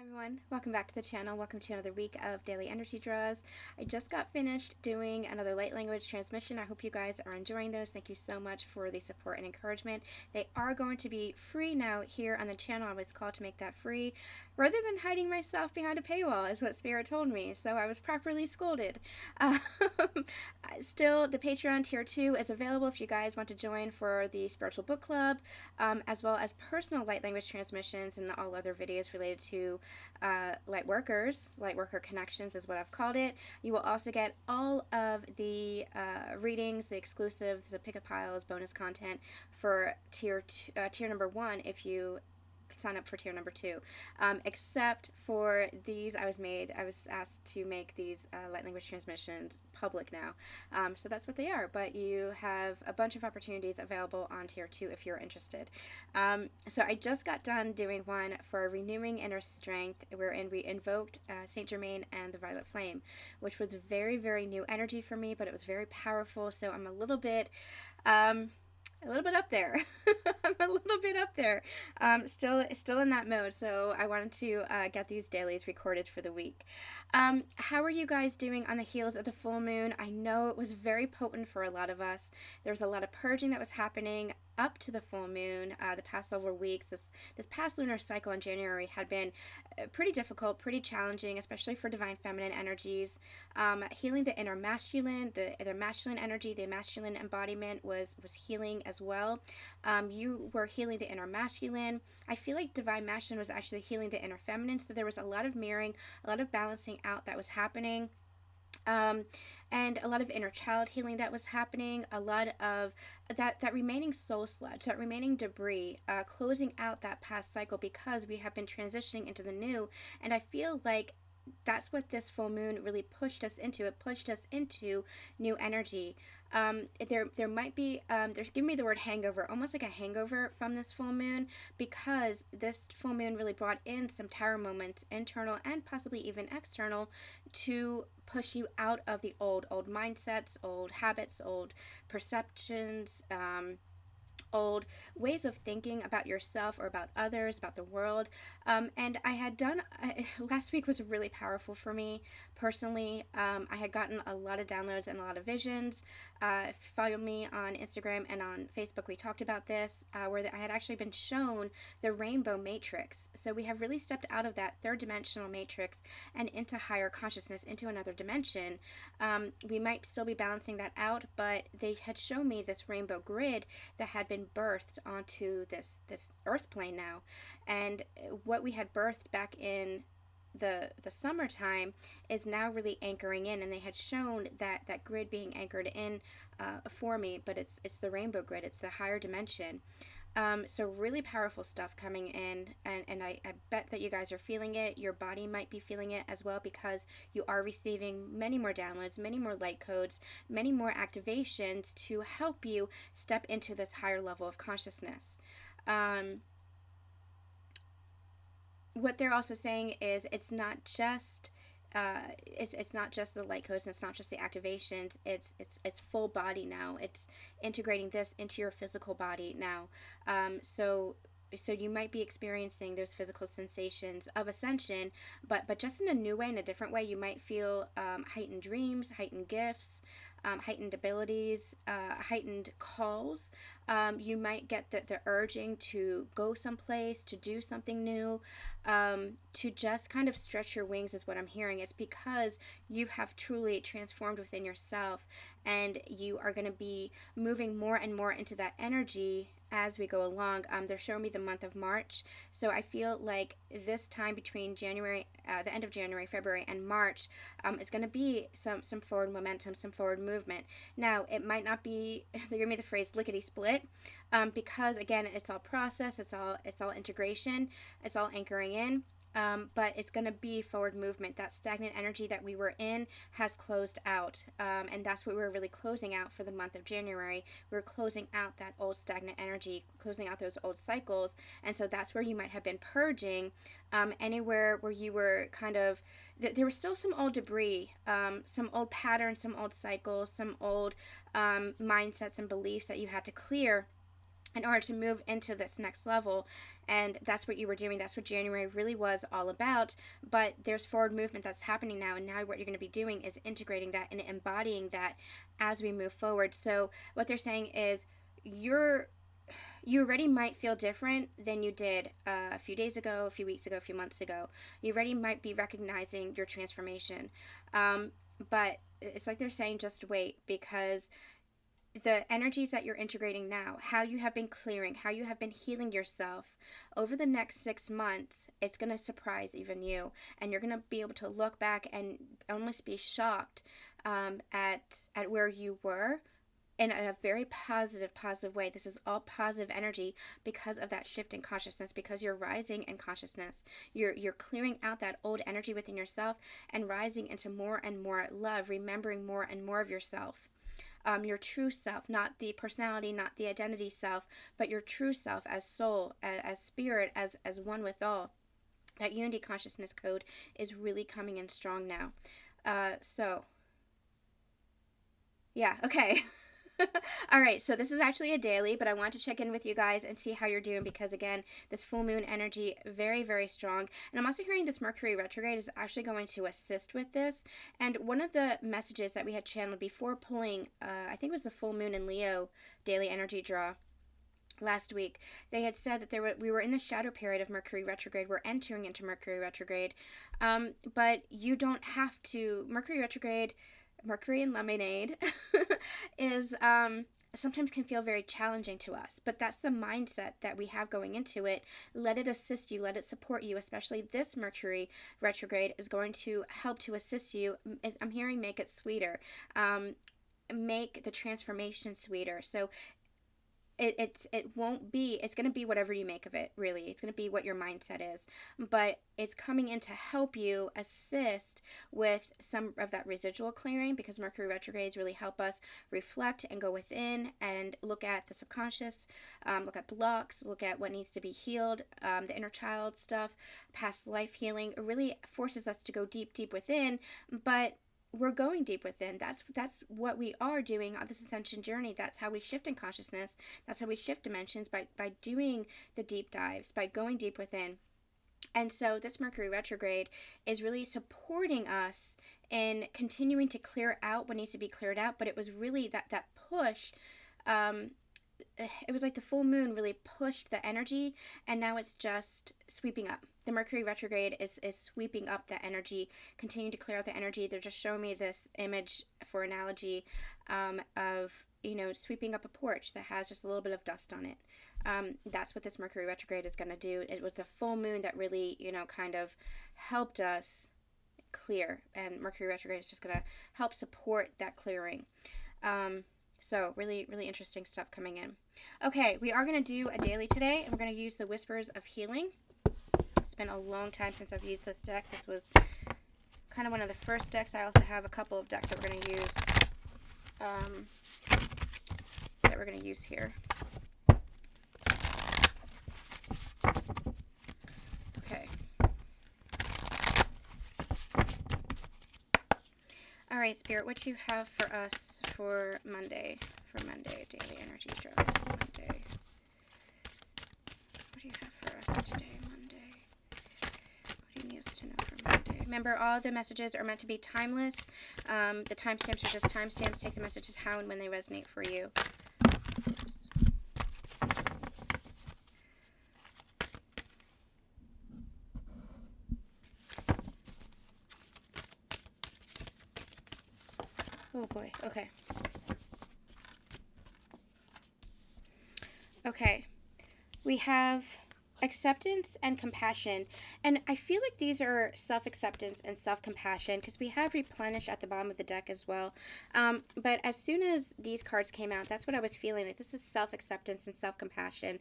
Hi everyone, welcome back to the channel. Welcome to another week of daily energy draws. I just got finished doing another light language transmission. I hope you guys are enjoying those. Thank you so much for the support and encouragement. They are going to be free now here on the channel. I was called to make that free rather than hiding myself behind a paywall is what Spirit told me, so I was properly scolded. Um, Still, the Patreon tier 2 is available if you guys want to join for the spiritual book club, as well as personal light language transmissions and all other videos related to light worker connections is what I've called it. You will also get all of the readings, the exclusive, the pick-up piles, bonus content for tier number 1 if you sign up for tier number 2. Except for these, I was asked to make these light language transmissions public now. So that's what they are, but you have a bunch of opportunities available on tier 2 if you're interested. So I just got done doing one for renewing inner strength, wherein we invoked Saint Germain and the Violet Flame, which was very, very new energy for me, but it was very powerful. So I'm a little bit up there. I'm a little bit up there. Still in that mode. So I wanted to get these dailies recorded for the week. How are you guys doing on the heels of the full moon? I know it was very potent for a lot of us. There was a lot of purging that was happening up to the full moon the past several weeks. This past lunar cycle in January had been pretty difficult, pretty challenging, especially for divine feminine energies. Healing the inner masculine, the masculine energy, the masculine embodiment was healing as well. You were healing the inner masculine. I feel like divine masculine was actually healing the inner feminine, so there was a lot of mirroring, a lot of balancing out that was happening. And a lot of inner child healing that was happening, a lot of that remaining soul sludge, that remaining debris, closing out that past cycle because we have been transitioning into the new. And I feel like that's what this full moon really pushed us into. It pushed us into new energy. There might be, there's giving me the word hangover, almost like a hangover from this full moon, because this full moon really brought in some tower moments, internal and possibly even external, to push you out of the old mindsets, old habits, old perceptions, old ways of thinking about yourself or about others, about the world. And I had done, last week was really powerful for me personally. I had gotten a lot of downloads and a lot of visions. If you follow me on Instagram and on Facebook, we talked about this, where I had actually been shown the rainbow matrix. So we have really stepped out of that third dimensional matrix and into higher consciousness, into another dimension. We might still be balancing that out, but they had shown me this rainbow grid that had been birthed onto this earth plane now. And what we had birthed back in the summertime is now really anchoring in, and they had shown that grid being anchored in for me, but it's the rainbow grid, it's the higher dimension. So really powerful stuff coming in, and I bet that you guys are feeling it. Your body might be feeling it as well, because you are receiving many more downloads, many more light codes, many more activations to help you step into this higher level of consciousness. What they're also saying is it's not just it's not just the light codes, and it's not just the activations. It's full body now. It's integrating this into your physical body now. So you might be experiencing those physical sensations of ascension, but just in a new way, in a different way. You might feel heightened dreams, heightened gifts, heightened abilities, heightened calls. You might get the urging to go someplace, to do something new, to just kind of stretch your wings is what I'm hearing. It's because you have truly transformed within yourself, and you are going to be moving more and more into that energy as we go along. They're showing me the month of March, so I feel like this time between January, the end of January, February, and March is going to be some forward momentum, some forward movement. Now, it might not be, they give me the phrase lickety split, because again, it's all process, it's all integration, it's all anchoring in. But it's going to be forward movement. That stagnant energy that we were in has closed out, and that's what we're really closing out for the month of January. We're closing out that old stagnant energy, closing out those old cycles, and so that's where you might have been purging, anywhere where you were kind of, there was still some old debris, some old patterns, some old cycles, some old mindsets and beliefs that you had to clear. in order to move into this next level. And that's what you were doing. That's what January really was all about. But there's forward movement that's happening now, and now what you're going to be doing is integrating that and embodying that as we move forward. So what they're saying is you already might feel different than you did a few days ago, a few weeks ago, a few months ago. You already might be recognizing your transformation. But it's like they're saying, just wait, because the energies that you're integrating now, how you have been clearing, how you have been healing yourself over the next 6 months, it's going to surprise even you. And you're going to be able to look back and almost be shocked at where you were in a very positive way. This is all positive energy because of that shift in consciousness, because you're rising in consciousness. You're clearing out that old energy within yourself and rising into more and more love, remembering more and more of yourself. Your true self, not the personality, not the identity self, but your true self as soul, as spirit, as one with all. That unity consciousness code is really coming in strong now. So, yeah, okay. All right, so this is actually a daily, but I want to check in with you guys and see how you're doing because, again, this full moon energy, very, very strong. And I'm also hearing this Mercury retrograde is actually going to assist with this. And one of the messages that we had channeled before pulling, I think it was the full moon in Leo daily energy draw last week, they had said that we were in the shadow period of Mercury retrograde. We're entering into Mercury retrograde. But you don't have to. Mercury retrograde, Mercury and lemonade is sometimes can feel very challenging to us, but that's the mindset that we have going into it. Let it assist you, let it support you, especially this Mercury retrograde is going to help to assist you. I'm hearing make it sweeter, make the transformation sweeter. So it won't be, it's going to be whatever you make of it, really. It's going to be what your mindset is, but it's coming in to help you assist with some of that residual clearing, because Mercury retrogrades really help us reflect and go within and look at the subconscious, look at blocks, look at what needs to be healed, the inner child stuff, past life healing. It really forces us to go deep within, but we're going deep within. That's what we are doing on this ascension journey. That's how we shift in consciousness. That's how we shift dimensions, by doing the deep dives, by going deep within. And so this Mercury retrograde is really supporting us in continuing to clear out what needs to be cleared out. But it was really that push. It was like the full moon really pushed the energy, and now it's just sweeping up. The Mercury retrograde is sweeping up that energy, continuing to clear out the energy. They're just showing me this image for analogy of, sweeping up a porch that has just a little bit of dust on it. That's what this Mercury retrograde is going to do. It was the full moon that really, kind of helped us clear, and Mercury retrograde is just going to help support that clearing. So really, really interesting stuff coming in. Okay, we are going to do a daily today, and we're going to use the Whispers of Healing. It's been a long time since I've used this deck. This was kind of one of the first decks. I also have a couple of decks that we're going to use here. Okay. All right, Spirit, what do you have for us for Monday? For Monday, daily energy draw. Monday. What do you have for us today, Monday? What do you need us to know for Monday? Remember, all the messages are meant to be timeless. The timestamps are just timestamps. Take the messages how and when they resonate for you. Oops. Oh boy, okay. Okay, we have acceptance and compassion, and I feel like these are self-acceptance and self-compassion, because we have replenish at the bottom of the deck as well, but as soon as these cards came out, that's what I was feeling, like this is self-acceptance and self-compassion.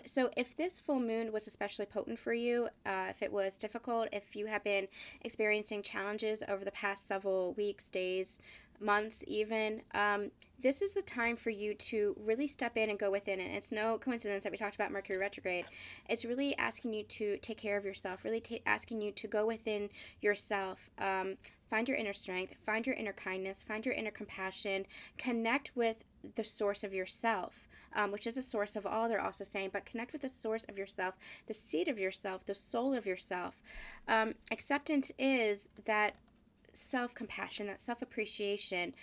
So if this full moon was especially potent for you, if it was difficult, if you have been experiencing challenges over the past several weeks, days, months even, this is the time for you to really step in and go within it. It's no coincidence that we talked about Mercury retrograde. It's really asking you to take care of yourself, really asking you to go within yourself, find your inner strength, find your inner kindness, find your inner compassion, connect with the source of yourself, which is a source of all, they're also saying, but connect with the source of yourself, the seed of yourself, the soul of yourself. Acceptance is that self-compassion, that self-appreciation.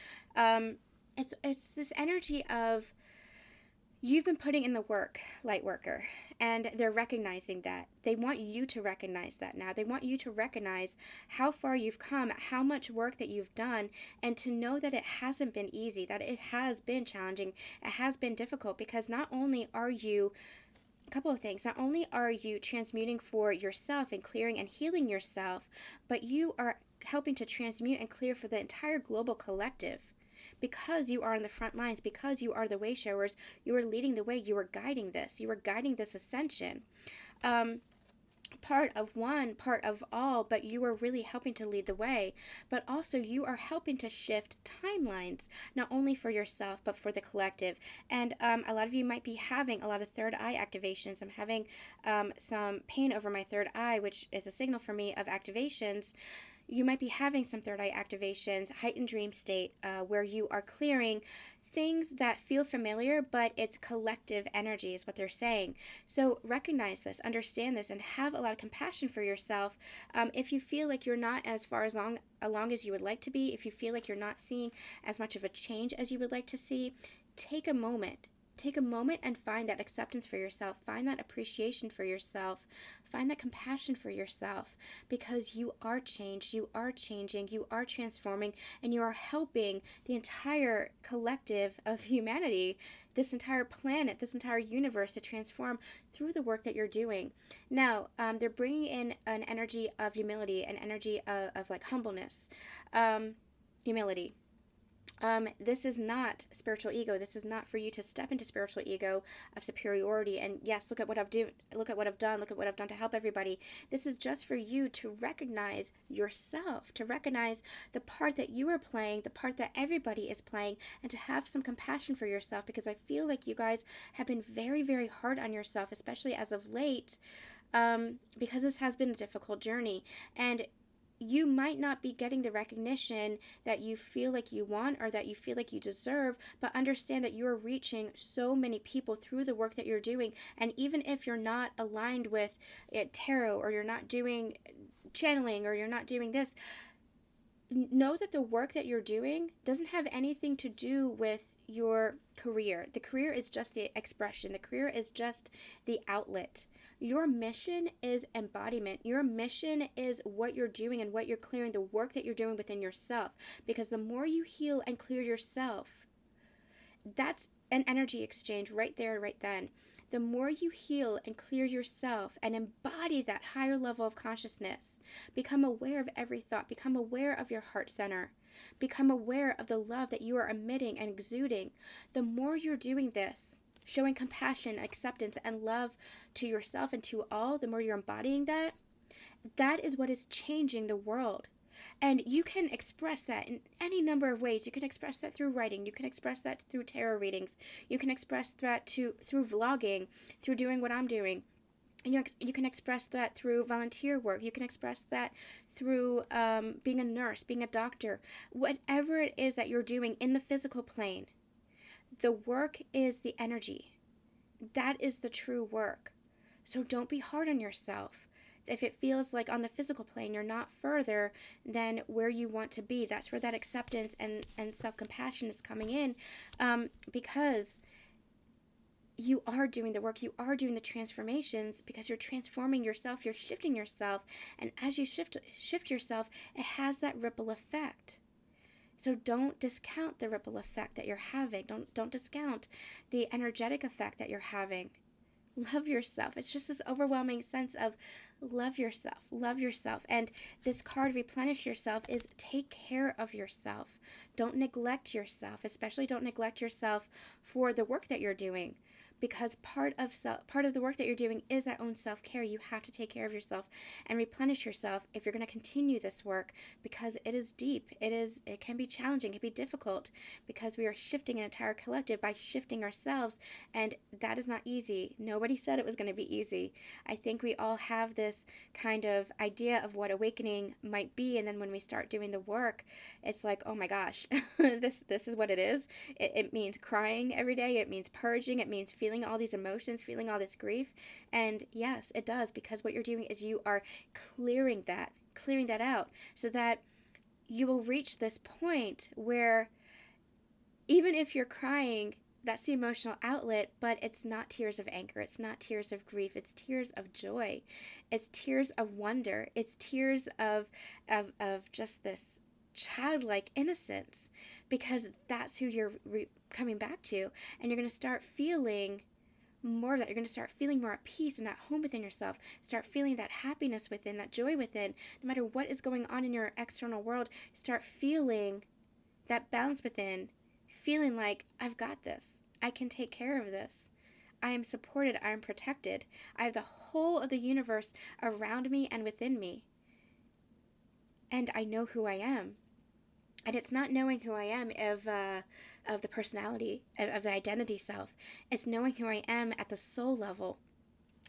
It's this energy of, you've been putting in the work, light worker, and they're recognizing that. They want you to recognize that now. They want you to recognize how far you've come, how much work that you've done, and to know that it hasn't been easy, that it has been challenging, it has been difficult, because not only are you, a couple of things, not only are you transmuting for yourself and clearing and healing yourself, but you are helping to transmute and clear for the entire global collective. Because you are on the front lines, because you are the way showers, you are leading the way, you are guiding this, you are guiding this ascension. Part of one, part of all, but you are really helping to lead the way. But also you are helping to shift timelines, not only for yourself, but for the collective. And a lot of you might be having a lot of third eye activations. I'm having some pain over my third eye, which is a signal for me of activations. You might be having some third eye activations, heightened dream state, where you are clearing things that feel familiar, but it's collective energy is what they're saying. So recognize this, understand this, and have a lot of compassion for yourself. If you feel like you're not as far along as you would like to be, if you feel like you're not seeing as much of a change as you would like to see, take a moment. Take a moment and find that acceptance for yourself. Find that appreciation for yourself. Find that compassion for yourself, because you are changed, you are changing, you are transforming, and you are helping the entire collective of humanity, this entire planet, this entire universe, to transform through the work that you're doing. Now, they're bringing in an energy of humility, an energy of like humbleness, humility. This is not spiritual ego. This is not for you to step into spiritual ego of superiority and, yes, look at what I've done, look at what I've done to help everybody. This is just for you to recognize yourself, to recognize the part that you are playing, the part that everybody is playing, and to have some compassion for yourself, because I feel like you guys have been very, very hard on yourself, especially as of late, because this has been a difficult journey. And you might not be getting the recognition that you feel like you want or that you feel like you deserve, but understand that you are reaching so many people through the work that you're doing. And even if you're not aligned with tarot, or you're not doing channeling, or you're not doing this, know that the work that you're doing doesn't have anything to do with your career. The career is just the expression. The career is just the outlet. Your mission is embodiment. Your mission is what you're doing and what you're clearing, the work that you're doing within yourself. Because the more you heal and clear yourself, that's an energy exchange right there, right then. The more you heal and clear yourself and embody that higher level of consciousness, become aware of every thought, become aware of your heart center, become aware of the love that you are emitting and exuding, the more you're doing this, showing compassion, acceptance, and love to yourself and to all, the more you're embodying that, that is what is changing the world. And you can express that in any number of ways. You can express that through writing. You can express that through tarot readings. You can express that through vlogging, through doing what I'm doing. And you can express that through volunteer work. You can express that through being a nurse, being a doctor. Whatever it is that you're doing in the physical plane, the work is the energy. That is the true work. So don't be hard on yourself. If it feels like on the physical plane you're not further than where you want to be, that's where that acceptance and self-compassion is coming in, because you are doing the work, you are doing the transformations, because you're transforming yourself, you're shifting yourself, and as you shift yourself, it has that ripple effect. So don't discount the ripple effect that you're having. Don't discount the energetic effect that you're having. Love yourself. It's just this overwhelming sense of love yourself, love yourself. And this card, replenish yourself, is take care of yourself. Don't neglect yourself, especially don't neglect yourself for the work that you're doing. because part of the work that you're doing is that own self-care. You have to take care of yourself and replenish yourself if you're going to continue this work, because it is deep. It can be challenging, it can be difficult, because we are shifting an entire collective by shifting ourselves, and that is not easy. Nobody said it was going to be easy. I think we all have this kind of idea of what awakening might be, and then when we start doing the work, it's like, oh my gosh, this is what it is. It means crying every day. It means purging. It means feeling all these emotions, feeling all this grief. And yes, it does, because what you're doing is you are clearing that out, so that you will reach this point where even if you're crying, that's the emotional outlet, but it's not tears of anger. It's not tears of grief. It's tears of joy. It's tears of wonder. It's tears of just this childlike innocence, because that's who you're coming back to. And you're going to start feeling more of that. You're going to start feeling more at peace and at home within yourself. Start feeling that happiness within, that joy within. No matter what is going on in your external world, start feeling that balance within, feeling like, I've got this. I can take care of this. I am supported. I am protected. I have the whole of the universe around me and within me. And I know who I am. And it's not knowing who I am of the personality, of the identity self. It's knowing who I am at the soul level.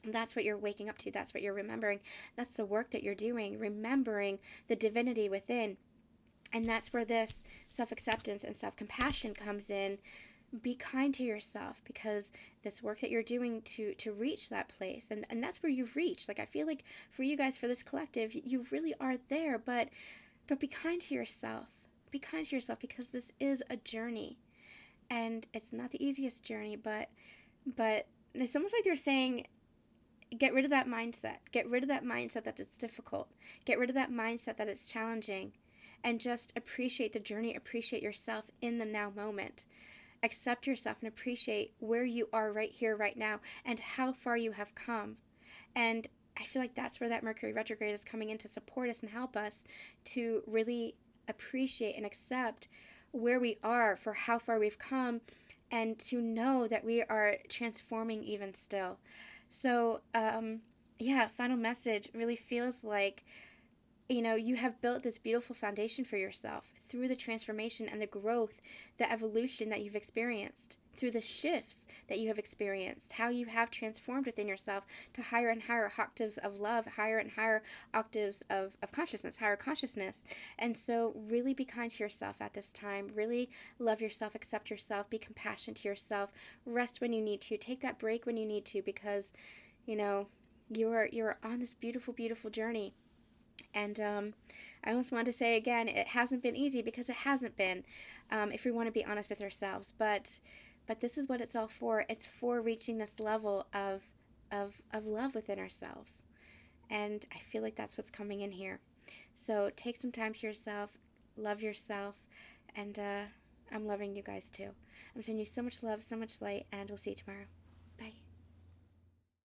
And that's what you're waking up to. That's what you're remembering. That's the work that you're doing, remembering the divinity within. And that's where this self-acceptance and self-compassion comes in. Be kind to yourself, because this work that you're doing to reach that place, and that's where you've reached. Like, I feel like for you guys, for this collective, you really are there, but be kind to yourself. Be kind to yourself, because this is a journey, and it's not the easiest journey, but it's almost like they're saying, get rid of that mindset. Get rid of that mindset that it's difficult. Get rid of that mindset that it's challenging, and just appreciate the journey. Appreciate yourself in the now moment. Accept yourself and appreciate where you are right here, right now, and how far you have come. And I feel like that's where that Mercury retrograde is coming in to support us and help us to really appreciate and accept where we are, for how far we've come, and to know that we are transforming even still. So, final message really feels like, you have built this beautiful foundation for yourself through the transformation and the growth, the evolution that you've experienced, through the shifts that you have experienced, how you have transformed within yourself to higher and higher octaves of love, higher and higher octaves of consciousness, higher consciousness. And so really be kind to yourself at this time. Really love yourself, accept yourself, be compassionate to yourself, rest when you need to, take that break when you need to, because, you're on this beautiful, beautiful journey. And I almost want to say again, it hasn't been easy, because it hasn't been, if we want to be honest with ourselves. But this is what it's all for. It's for reaching this level of love within ourselves. And I feel like that's what's coming in here. So take some time to yourself, love yourself, and I'm loving you guys too. I'm sending you so much love, so much light, and we'll see you tomorrow. Bye.